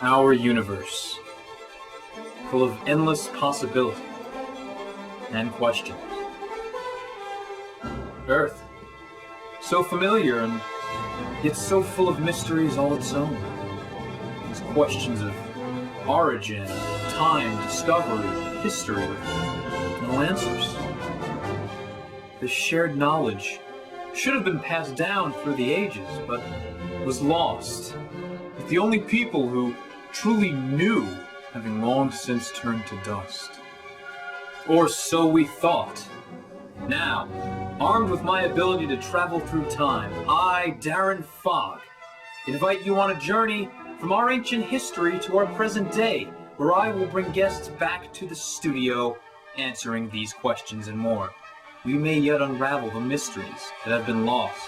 Our universe, full of endless possibility and questions. Earth, so familiar and yet so full of mysteries all its own. These questions of origin, time, discovery, history, with no answers. This shared knowledge should have been passed down through the ages, but was lost, with the only people who truly knew having long since turned to dust. Or so we thought. Now, armed with my ability to travel through time, I, Darren Fogg, invite you on a journey from our ancient history to our present day, where I will bring guests back to the studio answering these questions and more. We may yet unravel the mysteries that have been lost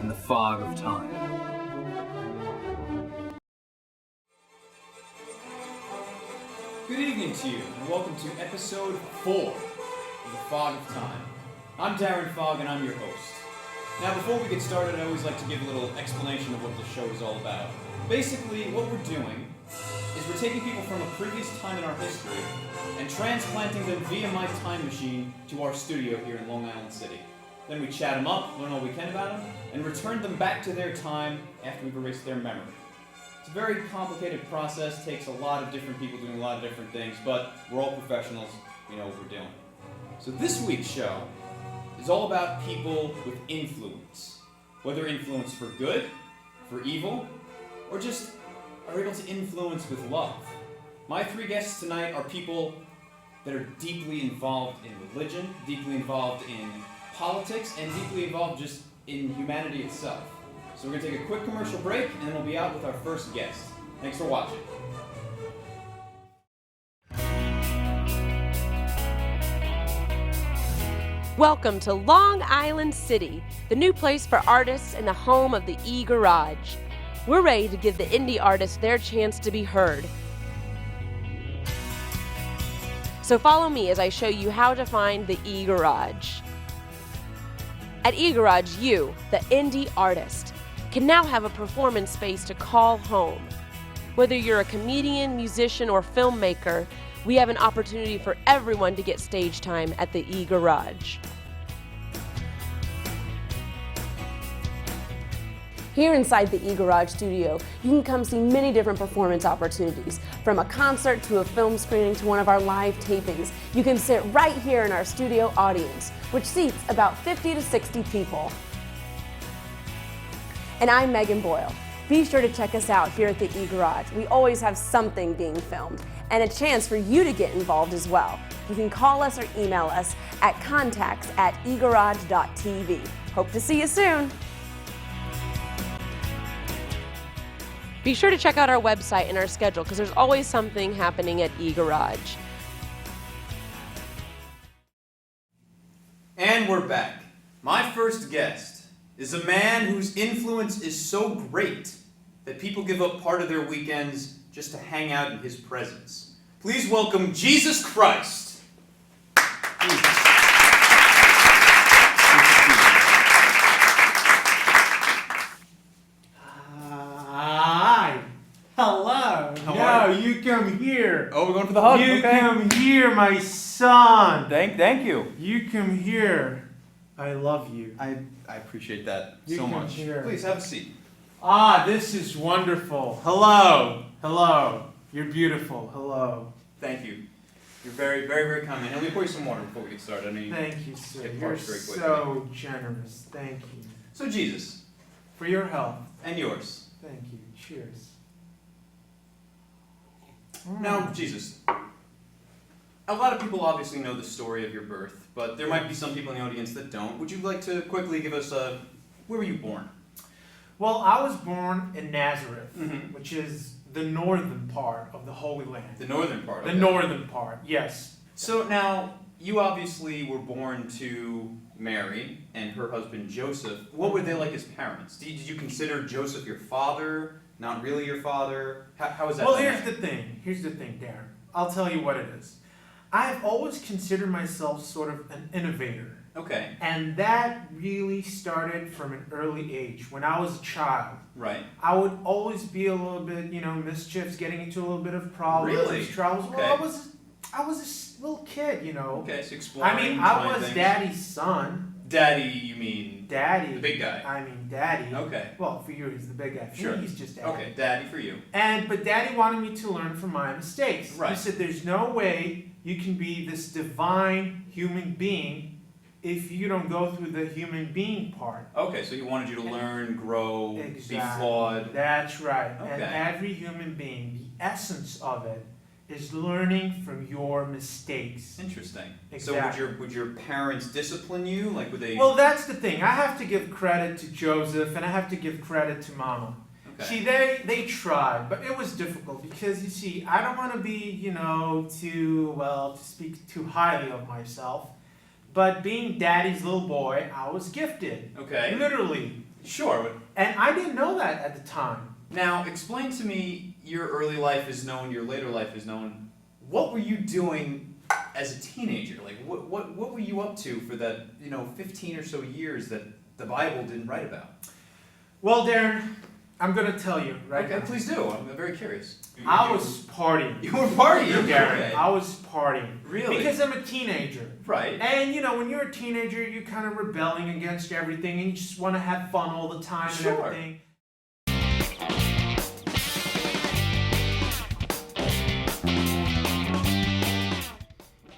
in the fog of time. Good evening to you, and welcome to episode 4 of The Fog of Time. I'm Darren Fogg, and I'm your host. Now, before we get started, I always like to give a little explanation of what the show is all about. Basically, what we're doing is we're taking people from a previous time in our history and transplanting them via my time machine to our studio here in Long Island City. Then we chat them up, learn all we can about them, and return them back to their time after we've erased their memory. It's a very complicated process, takes a lot of different people doing a lot of different things, but we're all professionals, we know what we're doing. So this week's show is all about people with influence. Whether influence for good, for evil, or just are able to influence with love. My 3 guests tonight are people that are deeply involved in religion, deeply involved in politics, and deeply involved just in humanity itself. So we're going to take a quick commercial break, and then we'll be out with our first guest. Thanks for watching. Welcome to Long Island City, the new place for artists and the home of the E-Garage. We're ready to give the indie artists their chance to be heard. So follow me as I show you how to find the E-Garage. At E-Garage, you, the indie artist, can now have a performance space to call home. Whether you're a comedian, musician, or filmmaker, we have an opportunity for everyone to get stage time at the E-Garage. Here inside the E-Garage studio, you can come see many different performance opportunities. From a concert to a film screening to one of our live tapings, you can sit right here in our studio audience, which seats about 50 to 60 people. And I'm Megan Boyle. Be sure to check us out here at the E-Garage. We always have something being filmed and a chance for you to get involved as well. You can call us or email us at contacts@egarage.tv. Hope to see you soon. Be sure to check out our website and our schedule because there's always something happening at E-Garage. And we're back. My first guest is a man whose influence is so great that people give up part of their weekends just to hang out in his presence. Please welcome Jesus Christ. Jesus. Hi. Hello. How are No, you come here. Oh, we're going for the hug. You Okay. come here, my son. Thank you. You come here. I love you. I appreciate that You so come much. here. Please have a seat. Ah, this is wonderful. Hello. Hello. You're beautiful. Hello. Thank you. You're very, very, very kind. And let me pour you some water before we get started. I mean, Thank you, sir. Get You're parched very quickly. so generous. Thank you. so Jesus, For your help. and yours. Thank you. Cheers. Now, Jesus, a lot of people obviously know the story of your birth, but there might be some people in the audience that don't. Would you like to quickly give us where were you born? Well, I was born in Nazareth, Mhm. which is the northern part of the Holy Land. The northern part. The okay. northern part, yes. So now, you obviously were born to Mary and her husband Joseph. What were they like as parents? Did you consider Joseph your father? Not really your father? How is that? Well, dynamic? here's the thing, Darren. I'll tell you what it is. I've always considered myself sort of an innovator. Okay. And that really started from an early age. When I was a child, Right. I would always be a little bit, mischievous, getting into a little bit of problems, Really? troubles. Okay. Well, I was little kid, Okay, so exploring. I mean, I trying was things. Daddy's son. Daddy, you mean? Daddy. The big guy. I mean, Daddy. Okay. Well, for you, he's the big guy. For Sure. me, he's just Daddy. Okay, Daddy for you. But Daddy wanted me to learn from my mistakes. Right. He said, "There's no way you can be this divine human being if you don't go through the human being part." Okay, so he wanted you to learn, grow, Exactly. be flawed. That's right. And Okay. every human being, the essence of it is learning from your mistakes. Interesting. Exactly. So would your parents discipline you? Like would they? Well, that's the thing. I have to give credit to Joseph, and I have to give credit to Mama. Okay. See, they tried, but it was difficult because, you see, I don't want to be, to speak too highly of myself, but being Daddy's little boy, I was gifted. Okay. Literally. Sure. And I didn't know that at the time. Now, explain to me, your early life is known, your later life is known. What were you doing as a teenager? Like, what were you up to for that, 15 or so years that the Bible didn't write about? Well, Darren, I'm going to tell you, right? Okay, please do. I'm very curious. I was partying. You were partying, Darren. okay. I was partying. Really? Because I'm a teenager. Right. And, when you're a teenager, you're kind of rebelling against everything, and you just want to have fun all the time Sure. and everything.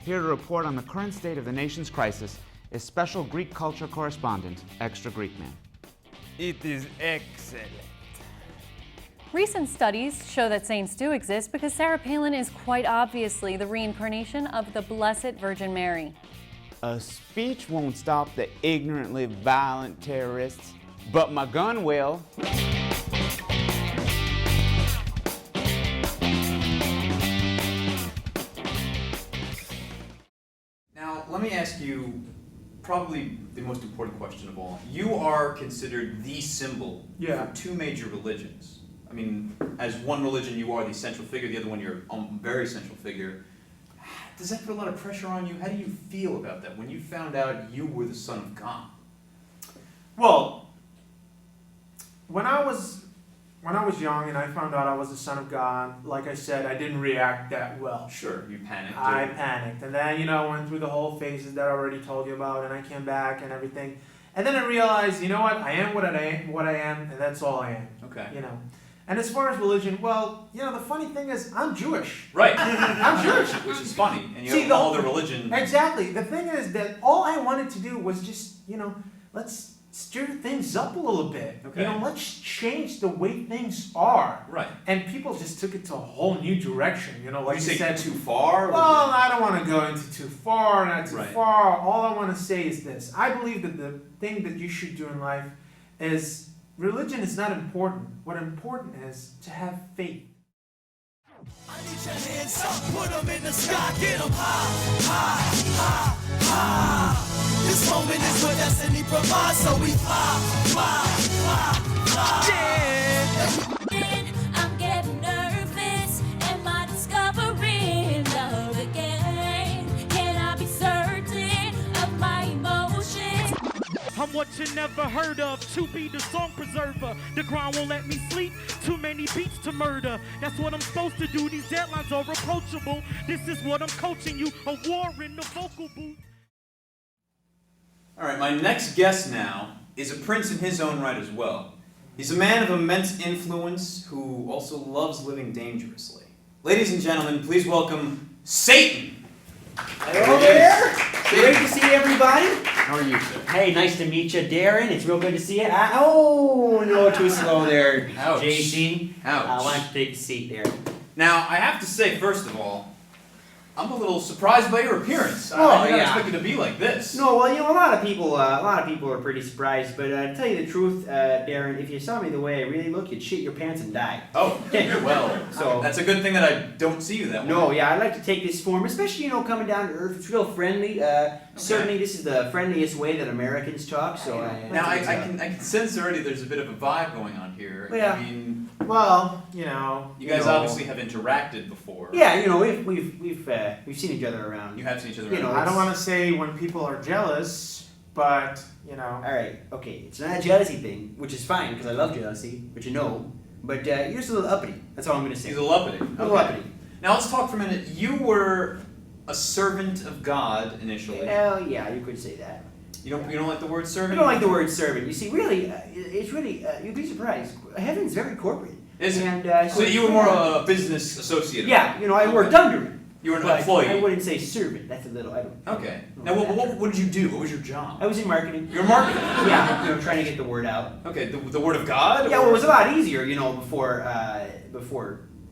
Here to report on the current state of the nation's crisis is special Greek culture correspondent, Extra Greek Man. It is excellent. Recent studies show that saints do exist because Sarah Palin is quite obviously the reincarnation of the Blessed Virgin Mary. A speech won't stop the ignorantly violent terrorists, but my gun will. Now, let me ask you probably the most important question of all. You are considered the symbol Yeah. for two major religions. I mean, as one religion, you are the central figure. The other one, you're a very central figure. Does that put a lot of pressure on you? How do you feel about that when you found out you were the Son of God? Well, when I was young and I found out I was the Son of God, like I said, I didn't react that well. Sure, you panicked. I panicked. And then, I went through the whole phases that I already told you about, and I came back and everything. And then I realized, you know what? I am what I am, and that's all I am. Okay. And as far as religion, well, the funny thing is, I'm Jewish. Right. I'm Jewish. Which is funny. And you See, have all the religion. Exactly. The thing is that all I wanted to do was just, let's stir things up a little bit. Okay. Let's change the way things are. Right. And people just took it to a whole new direction. Like you you said, too far? well, I don't want to go into too far, not too Right. far. All I want to say is this. I believe that the thing that you should do in life is religion is not important. What important is to have faith. I need your hands up, put them in the sky, get them high, high, high, high. This moment is what destiny provides, so we fly, fly, fly, fly. Yeah. I'm getting nervous. Am I discovering love again? Can I be certain of my emotions? I'm what you never heard of, to be the song preserver. The grind won't let me sleep, too many beats to murder. That's what I'm supposed to do, these deadlines are approachable. This is what I'm coaching you, a war in the vocal booth. All right, my next guest now is a prince in his own right as well. He's a man of immense influence who also loves living dangerously. Ladies and gentlemen, please welcome Satan. Hello there. Great to see everybody. How are you, sir? Hey, nice to meet you, Darren. It's real good to see you. No, too slow there, Ouch. JC. Ouch. Why don't you take a seat there? Now, I have to say, first of all, I'm a little surprised by your appearance. Oh, I didn't yeah. expect it to be like this. No, well, a lot of people are pretty surprised. But to tell you the truth, Darren, if you saw me the way I really look, you'd shit your pants and die. Oh, well, So- that's a good thing that I don't see you that way. No, yeah, I like to take this form, especially coming down to earth. It's real friendly. Certainly, this is the friendliest way that Americans talk. So Now, I can sense already there's a bit of a vibe going on here. Yeah. I mean, Well, you guys obviously have interacted before. Yeah, we've seen each other around. You have seen each other You know, around. I don't want to say when people are jealous, but you know. All right, okay, it's not a jealousy thing, which is fine because I love jealousy, but you know. But you're just a little uppity. That's all I'm gonna say. He's a little uppity. A little uppity. Now let's talk for a minute. You were a servant of God initially. Well, yeah, you could say that. You don't like the word servant? I don't like the word servant. You see, really, it's really, you'd be surprised. Heaven's very corporate. Is it? And, So you were more a business associate? Yeah, you know, I worked under it. You were an But employee? I wouldn't say servant. That's a little, I don't. Okay. Now, what did you do? What was your job? I was in marketing. You were marketing? Yeah, you know, trying to get the word out. Okay, the word of God? Yeah, well, it was a lot easier, you know, before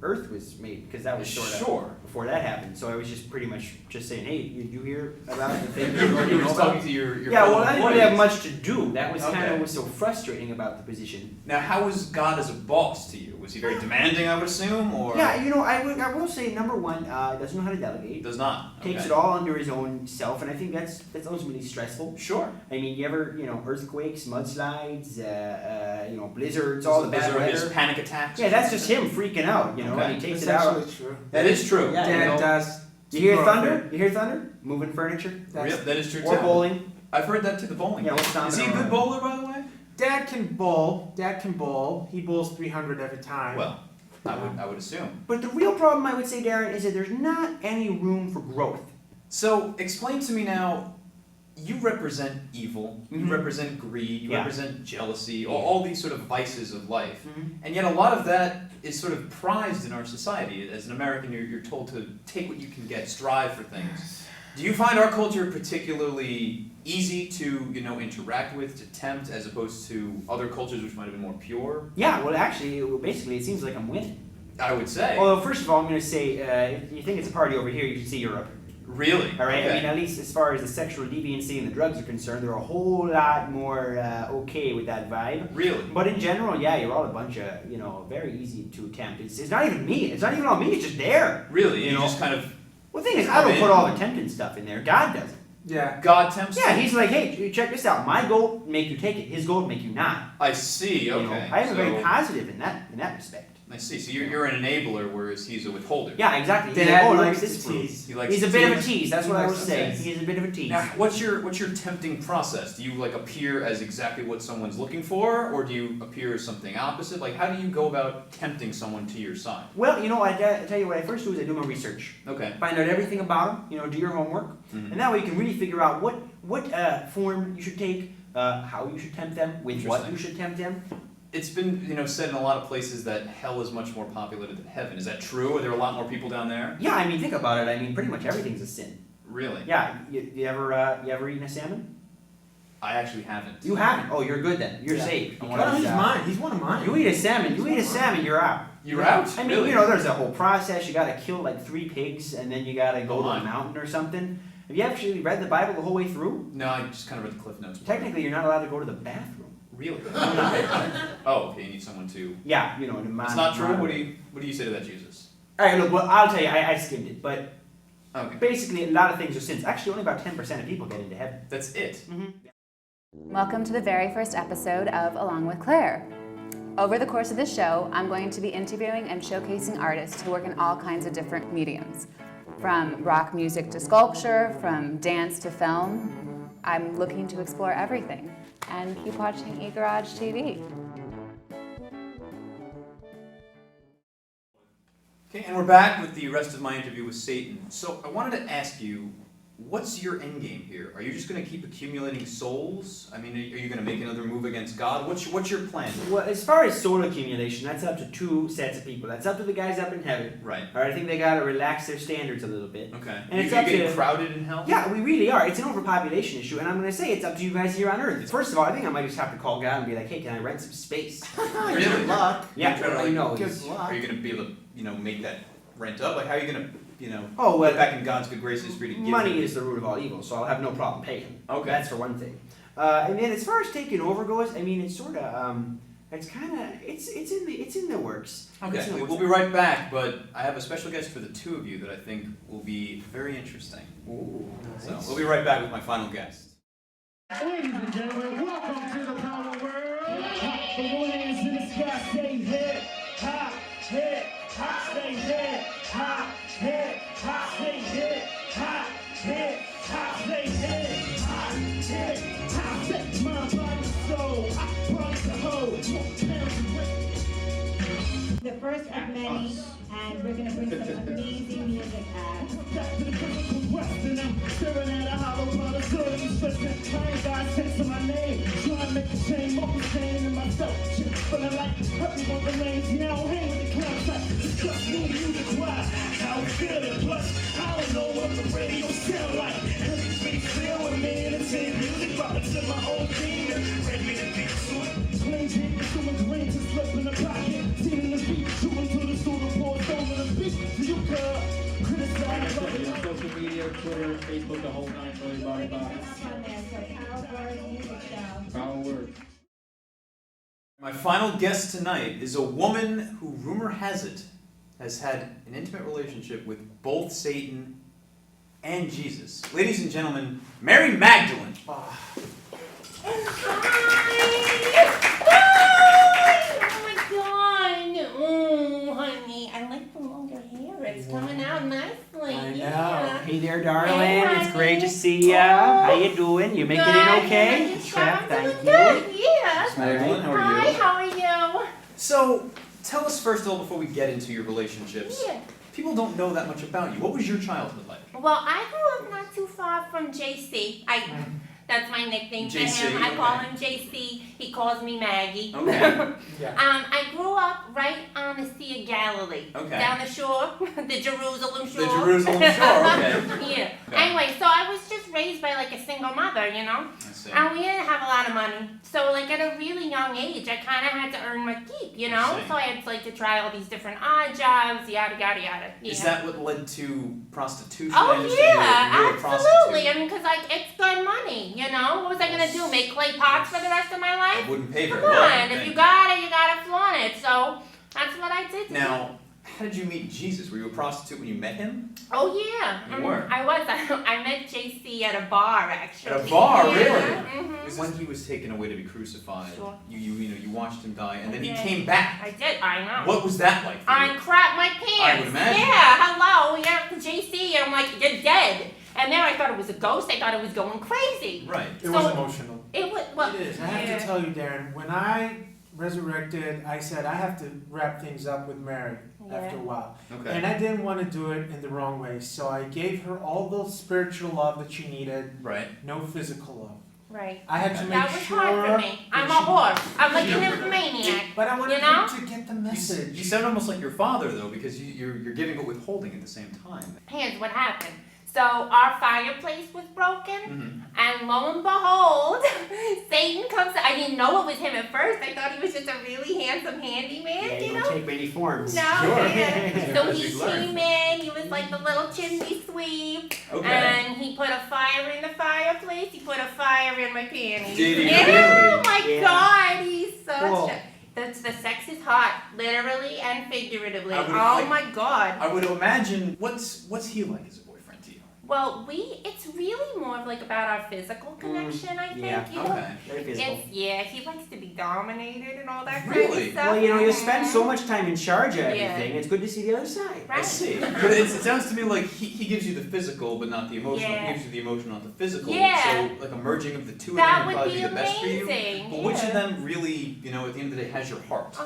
Earth was made, because that was sort of before that happened. So I was just pretty much just saying, hey, you hear about the thing? You were just talking to your yeah, well, I didn't really have employees. much to do. That was kind Okay. of what's so frustrating about the position. Now, how was God as a boss to you? Was he very demanding, I would assume, or? Yeah, you know, I will say number one, doesn't know how to delegate. Does not. Takes Okay. it all under his own self, and I think that's ultimately stressful. Sure. I mean, you ever, you know, earthquakes, mudslides, you know, blizzards, all the bad weather. His panic attacks. Yeah, that's just him freaking out, you know, Okay. and he takes That's it out. actually true. That is true. Yeah, you Dad know. does. You hear thunder? You hear thunder? Moving furniture? Really? That is true Or too. bowling. I've heard that too. The bowling. Yeah, what's Is he a good bowler, by the way? Dad can bowl. Dad can bowl. He bowls 300 every time. Well, I would assume. But the real problem, I would say, Darren, is that there's not any room for growth. So explain to me now. You represent evil. You Mhm. represent greed. You Yeah. represent jealousy. All these sort of vices of life. Mhm. And yet, a lot of that is sort of prized in our society. As an American, you're told to take what you can get, strive for things. Do you find our culture particularly easy to, interact with, to tempt, as opposed to other cultures which might have been more pure? Yeah, well, actually, basically, it seems like I'm winning. I would say. Although, first of all, I'm going to say, if you think it's a party over here, you should see Europe. Really? All right. Okay. I mean, at least as far as the sexual deviancy and the drugs are concerned, they're a whole lot more okay with that vibe. Really? But in general, yeah, you're all a bunch of, very easy to attempt. It's not even me. It's not even on me. It's just there. Really? You You know? just kind of. Well, the thing is, I don't put all the tempting stuff in there. God does it. Yeah. God tempts Yeah, you? he's like, hey, check this out. My goal make you take it. His goal make you not. I see. You Okay. know, I am so, very positive in that respect. I see. So you're an enabler, whereas he's a withholder. Yeah, exactly. He's Dad like, oh, look likes at this to fruit. tease. He likes He's to a bit of a tease. tease. That's He what I likes would to say. tease. He's a bit of a tease. Now, what's your tempting process? Do you appear as exactly what someone's looking for, or do you appear as something opposite? How do you go about tempting someone to your side? Well, I tell you what I first do is I do my research. Okay. Find out everything about them. Do your homework, Mhm. and that way you can really figure out what form you should take, how you should tempt them, with what Interesting. you should tempt them. It's been said in a lot of places that hell is much more populated than heaven. Is that true? Are there a lot more people down there? Yeah, I mean, think about it. I mean, pretty much everything's a sin. Really? Yeah, you ever eaten a salmon? I actually haven't. You haven't. Oh, you're good then. You're Yeah. safe. I Oh, wanna- he's mine. He's one of mine. You eat a salmon. You're out. You're out? I mean, Really? there's a whole process. You got to kill like 3 pigs, and then you got to go Oh, to my. a mountain or something. Have you actually read the Bible the whole way through? No, I just kind of read the Cliff Notes. Technically, you're not allowed to go to the bathroom. Really? Oh, okay. You need someone to. Yeah, the It's not true. What do you say to that, Jesus? All right, look. Well, I'll tell you. I skimmed it, but Okay. basically, a lot of things are sins. Actually, only about 10% of people get into heaven. That's it. Welcome to the very first episode of Along with Claire. Over the course of this show, I'm going to be interviewing and showcasing artists who work in all kinds of different mediums. From rock music to sculpture, from dance to film. I'm looking to explore everything. And keep watching eGarage TV. Okay, and we're back with the rest of my interview with Satan. So I wanted to ask you, what's your end game here? Are you just going to keep accumulating souls? I mean, are you going to make another move against God? What's your plan? Well, as far as soul accumulation, that's up to 2 sets of people. That's up to the guys up in heaven. Right. All right, I think they got to relax their standards a little bit. Okay. And it's You're up getting to- crowded in hell? Yeah, we really are. It's an overpopulation issue, and I'm going to say it's up to you guys here on Earth. First of all, I think I might just have to call God and be like, hey, can I rent some space? Really? Good luck. Yeah, Try to, I know. Good he's- luck. Are you going to be able to, make that rent up? How are you going to, Oh, well, get back in God's good graces for you to give money him? is the root of all evil, so I'll have no problem paying. Okay. That's for one thing. And then as far as taking over goes, I mean, it's sort of, it's kind of, it's in the works. Okay, It's in the we'll works. be right back, but I have a special guest for the two of you that I think will be very interesting. Ooh, So we'll be right back with my final guest. Ladies and gentlemen, welcome to the Power World. Put your hands in the sky, stay hit, hot, stay hit, hot, stay hit, hot, stay hit, hot, first of many, and we're going to bring some amazing music out. Back to the physical quest, and I'm staring at a hollow pot of soil. You stressing, I ain't got sense of my name. Trying to make a change, more standing in myself. Shit, feeling like everyone remains. See, I don't hang with the clowns. Like, just trust me, you just why. How I'm feeling, plus, I don't know what the radio sound like. And it's me feel with me, and it's in music, dropping to my own theme. And ready to be soon. Plain Jane, someone's ring to slip in the pocket. Seen in the beat, shooting to the student, pour stone in the beat. So you could criticize. Social media, Twitter, Facebook, the whole nine, really body. Power word. My final guest tonight is a woman who, rumor has it, has had an intimate relationship with both Satan and Jesus. Ladies and gentlemen, Mary Magdalene. Oh my god! Oh, honey, I like the longer hair. It's coming out nicely. I know. Yeah. Hey there, darling. Hey, it's great to honey. see ya. How you doing? You making it okay? Trap, thank you. Yeah. Magdalene, how are Hi, you? how are you? So, tell us first of all, before we get into your relationships, Yeah. people don't know that much about you. What was your childhood like? Well, I grew up not too far from JC. That's my nickname for JC, him. I call okay. him JC. He calls me Maggie. Okay. I grew up right on the Sea of Galilee. Okay. Down the shore, the Jerusalem shore. The Jerusalem shore, okay. Yeah. Okay. Anyway, so I was just raised by like a single mother, you know? I see. And we didn't have a lot of money. So like at a really young age, I kind of had to earn my keep, you know? I see. So I had to track all these different odd jobs, yada, yada, yada. Is Yeah. that what led to prostitution? I Oh understand yeah, you were a absolutely. prostitute. I mean, 'cause like it's good money, you know. What was I gonna do? Make clay pots for the rest of my life? I wouldn't pay very Come well. I on, don't if think. you got it, you gotta flaunt it. So that's what I did. Now, how did you meet Jesus? Were you a prostitute when you met him? Oh yeah, You were? I was. I met JC at a bar actually. At a bar, Yeah. really? Mhm. When he was taken away to be crucified, Sure. you watched him die, and then he Okay. came back. I did. I know. What was that like for I you? crapped my pants. I would imagine. Yeah. Hello. Yeah. JC. I'm like, you're dead. And then I thought it was a ghost. I thought it was going crazy. Right. It was emotional. It was. Well, It is. I have to tell you, Darren, when I resurrected, I said I have to wrap things up with Mary after a while. Okay. And I didn't want to do it in the wrong way. So I gave her all the spiritual love that she needed, Right. no physical love. Right. I had to make That was sure hard for me. I'm a that horse. I'm like an nymphomaniac. But I wanted You know? her to get the You message. sound almost like your father, though, because you're giving but withholding at the same time. Here's what happened. So our fireplace was broken, Mm-hmm. and lo and behold, Satan comes. I didn't know it was him at first. I thought he was just a really handsome handyman, Yeah, you you know? don't take many forms. No, Sure. yeah. So As he you've learned. came in, he was like the little chimney sweep, Okay. and he put a fire in the fireplace, he put a fire in my panties. Did he Yeah, really? oh my Yeah. God, he's such Cool. the sex is hot, literally and figuratively. I would- Oh like- my God. I would imagine, what's he like as a boyfriend to you? Well, it's really more of like about our physical connection, I think. yeah. You know? Okay. Very physical. Yeah, he likes to be dominated and all that kind Really? of stuff. Well, you spend so much time in charge of Yeah. everything. It's good to see the other side. Right. I see. But it sounds to me like he gives you the physical, but not the emotional. Yeah. He gives you the emotional, not the physical. Yeah. So, like a merging of the two of That them would would probably be be the best for you. amazing, But which of yeah. them really, at the end of the day, has your heart?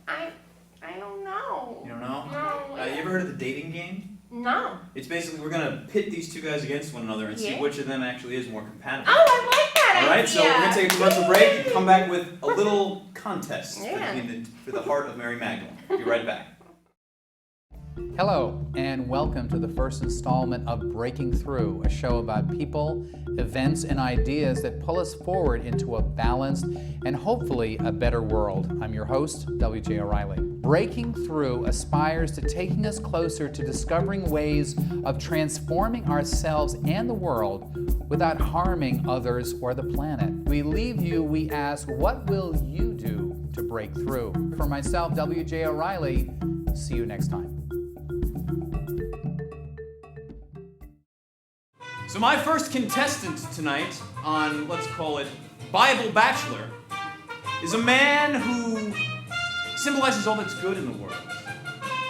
I don't know. You don't know? No. You ever heard of the dating game? No. It's basically we're gonna pit these two guys against one another and see Yeah. which of them actually is more compatible. Oh, I like that All right, idea. so we're gonna take a commercial break and come back with a little contest Yeah. for the heart of Mary Magdalene. Be right back. Hello, and welcome to the first installment of Breaking Through, a show about people, events, and ideas that pull us forward into a balanced and hopefully a better world. I'm your host, W.J. O'Reilly. Breaking Through aspires to taking us closer to discovering ways of transforming ourselves and the world without harming others or the planet. We ask, what will you do to break through? For myself, W.J. O'Reilly, see you next time. So my first contestant tonight on, let's call it, Bible Bachelor, is a man who symbolizes all that's good in the world.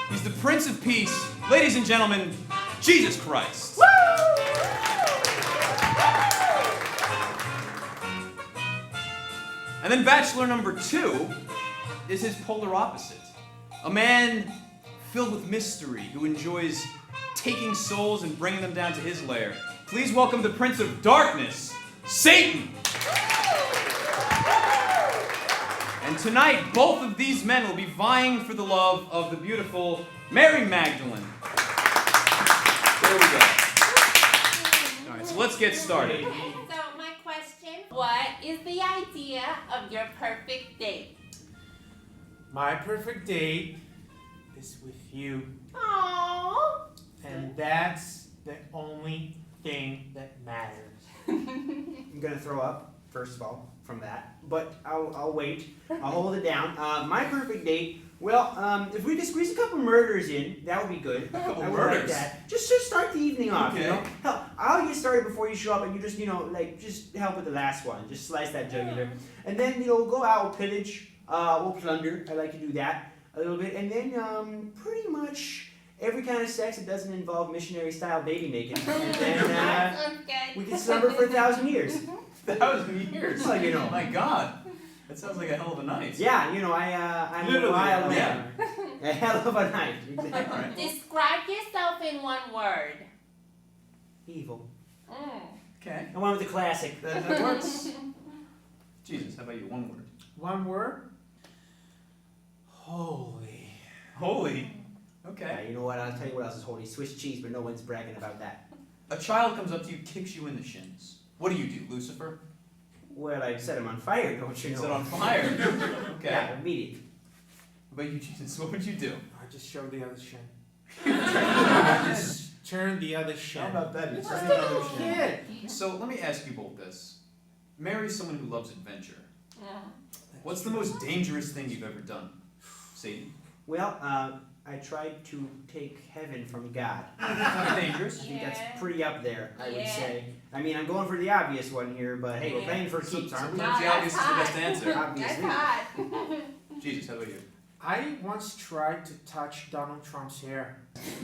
He's the Prince of Peace. Ladies and gentlemen, Jesus Christ. And then Bachelor number 2 is his polar opposite. A man filled with mystery who enjoys taking souls and bringing them down to his lair. Please welcome the Prince of Darkness, Satan! And tonight, both of these men will be vying for the love of the beautiful Mary Magdalene. There we go. All right, so let's get started. Okay, so my question, what is the idea of your perfect date? My perfect date is with you. Aww. And that's the only thing that matters. I'm gonna throw up, first of all, from that, but I'll wait. I'll hold it down. My perfect date, well, if we could squeeze a couple murders in, that would be good. A couple I would murders? like that. Just to start the evening off, you Okay. know? Hell, I'll get started before you show up, and you just, just help with the last one. Just slice that jugular. And then, we'll go out, we'll pillage, we'll plunder. I like to do that a little bit. And then, pretty much every kind of sex that doesn't involve missionary-style baby making. And then, Sounds good. we can slumber for 1,000 years. 1,000 years? Well, you know. My God. That sounds like a hell of a night. Yeah, I'm Literally, a wild yeah. man. A hell of a night. Exactly. Right. Describe yourself in one word. Evil. Okay. I went with the classic. That works. Jesus, how about you? One word. One word? Holy. Holy. Yeah, Okay. you know what? I'll tell you what else is holy. Swiss cheese, but no one's bragging about that. A child comes up to you, kicks you in the shins. What do you do, Lucifer? Well, I set him on fire, don't you know? Set on fire. Okay. Yeah, immediately. What about you, Jesus? What would you do? I just showed the other shin. I just turned the other shin. How about that? Just Turn the the other other shin. So let me ask you both this. Mary's someone who loves adventure. What's the most dangerous thing you've ever done, Satan? Well, I tried to take heaven from God. Dangerous. I think that's pretty up there, I would Yeah. say. I mean, I'm going for the obvious one here, but hey, we're Yeah. playing for keeps, aren't we? Sometimes the obvious is the best hot. answer. Obviously. That's hot. Jesus, how about you? I once tried to touch Donald Trump's hair.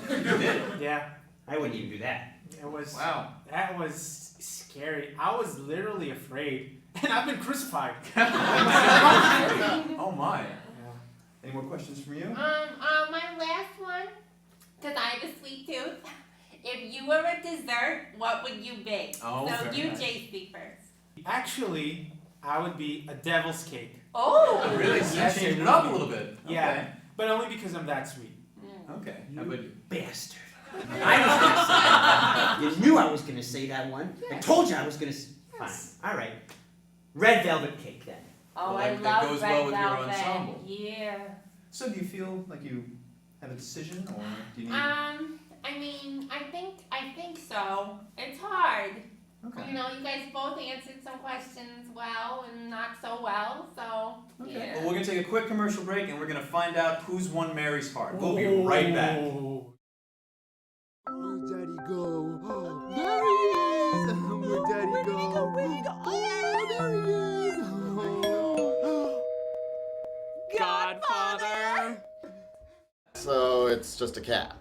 You did? Yeah, I wouldn't even do that. it was. Wow. That was scary. I was literally afraid, and I've been crucified. Oh my. Any more questions from you? My last one, because I have a sweet tooth. If you were a dessert, what would you be? Oh, so very you, nice. Jay, speak first. Actually, I would be a devil's cake. Oh! Really? So you changed it up a little bit. Yeah, but only because I'm that sweet. Okay. How about you? Bastard. I was gonna say that. You knew I was gonna say that one. I told you I was gonna say. Fine. All right. Red velvet cake then. Oh, Well, I that love goes red well with your velvet. ensemble. Yeah. So do you feel like you have a decision, or do you need? I mean, I think so. It's hard. Okay. You know, you guys both answered some questions well and not so well, so Okay. yeah. Well, we're gonna take a quick commercial break, and we're gonna find out who's won Mary's heart. We'll be right back. Where'd Daddy go? There he is! Where'd Daddy go? Where'd he go? Oh, there he is! Godfather! So it's just a cat.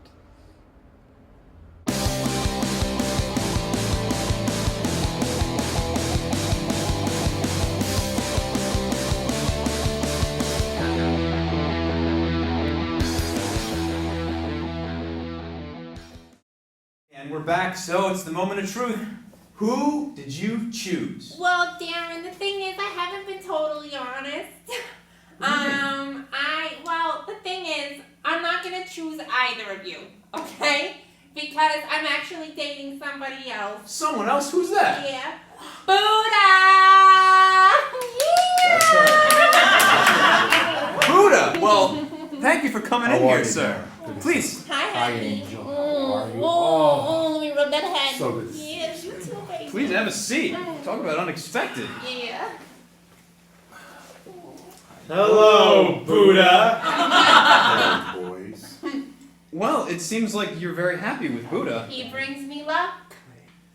And we're back, so it's the moment of truth. Who did you choose? Well, Darren, the thing is, I haven't been totally honest. The thing is, I'm not gonna choose either of you, okay? Because I'm actually dating somebody else. Someone else? Who's that? Yeah. Buddha! Yeah! Buddha! Well, thank you for coming in here, sir. Please. Hi, honey. Angel. How are you? Oh, let me rub that head. So good. Yeah, you too, baby. Please have a seat. Talk about unexpected. Yeah. Hello, Buddha. Hello, boys. Well, it seems like you're very happy with Buddha. He brings me luck.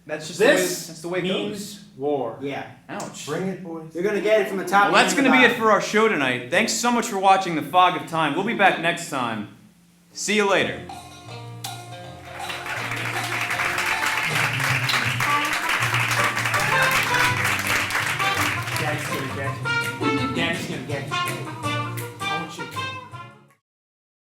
That's just This the way it goes. means war. Yeah. Ouch. Bring it, boys. You're gonna get it from the top. Well, that's and going to the be it bottom. for our show tonight. Thanks so much for watching The Fog of Time. We'll be back next time. See you later.